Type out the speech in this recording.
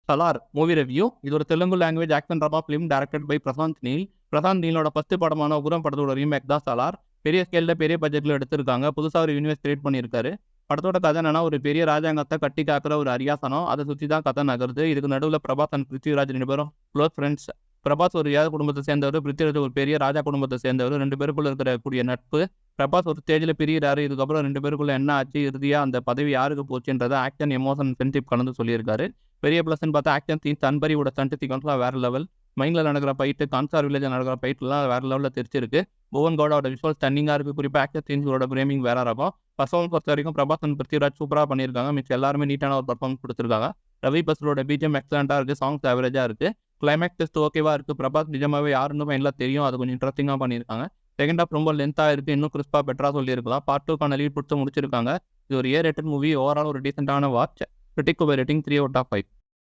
Salaar movie review. இது ஒரு Telugu language action drama film directed by Prashanth Neel. Prashanth நீலோட ஃபர்ஸ்ட் படமான உக்ரம் படத்தோட ரீமேக் தான் சலார். பெரிய ஸ்கேல்ல பெரிய பட்ஜெட்ல எடுத்திருக்காங்க. புதுசா ஒரு யூனிவர்ஸ் கிரியேட் பண்ணியிருக்காரு. படத்தோட கதை என்னன்னா, ஒரு பெரிய ராஜாங்கத்தை கட்டி காக்குற ஒரு அரியாசனம். அதை சுற்றி தான் கதை நகருது. இதுக்கு நடுவில் பிரபாஸ் அண்ட் பிருத்திவிராஜ் 2 பேரும் க்ளோஸ் ஃப்ரெண்ட்ஸ். பிரபாஸ் ஒரு ஏழை குடும்பத்தை சேர்ந்தவர், பிருத்திவிராஜ் ஒரு பெரிய ராஜா குடும்பத்தை சேர்ந்தவர். 2 பேருக்குள்ள இருக்கிற கூடிய நட்பு. பிரபாஸ் ஒரு ஸ்டேஜில் பிரியிறாரு. இதுக்கப்புறம் 2 பேருக்குள்ள என்ன ஆச்சு, இறுதியாக அந்த பதவி யாருக்கு போச்சுன்றதை ஆக்ஷன், எமோஷன், ஃப்ரெண்ட்ஷிப் கலந்து சொல்லியிருக்காரு. பெரிய ப்ளஸ்ன்னு பார்த்தா ஆக்ஷன் சீன்ஸ், அன்பரியோட ஸ்டண்ட் சீக்வன்ஸ்லாம் வேற லெவல். மைண்டில் நடக்கிற ஃபைட்டு, கான்சார் வில்லேஜ் நடக்கிற ஃபைட்லாம் வேற லெவலில் தெரிச்சிருக்கு. புவன் கவுடாவோட விஷுவல் ஸ்டன்னிங்காக இருக்குது. குறிப்பாக ஆக்ஷன் சீன்ஸோட ஃப்ரேமிங் வேற இருக்கும். பர்ஃபார்மன்ஸ் பொறுத்த வரைக்கும் பிரபாஸ் அண்ட் பிருத்திவிராஜ் சூப்பராக பண்ணியிருக்காங்க. மிச்சம் எல்லாருமே நீட்டான ஒரு பர்ஃபார்மன்ஸ் கொடுத்துருக்காங்க. ரவி பஸ்ரோட பிஜிஎம் எக்ஸலண்ட்டாக இருக்குது. சாங்ஸ் ஆவரேஜாக இருக்குது. கிளைமேக்ஸ் டெஸ்ட் ஓகேவா இருக்குது. பிரபாஸ் நிஜமாவே யாருன்னு மைண்டில் தெரியும். அது கொஞ்சம் இன்ட்ரெஸ்டிங்காக பண்ணியிருக்காங்க. செகண்ட் ஹாஃப் ரொம்ப லென்த்தாக இருக்குது. இன்னும் கிறிஸ்பாக பெட்டராக சொல்லியிருக்கலாம். பார்ட் 2க்கான லீட் பிடிச்சி முடிச்சிருக்காங்க. இது ஒரு A rated மூவி. ஓவரால் ஒரு டீசென்டான வாட்ச். Critic rating 3/5.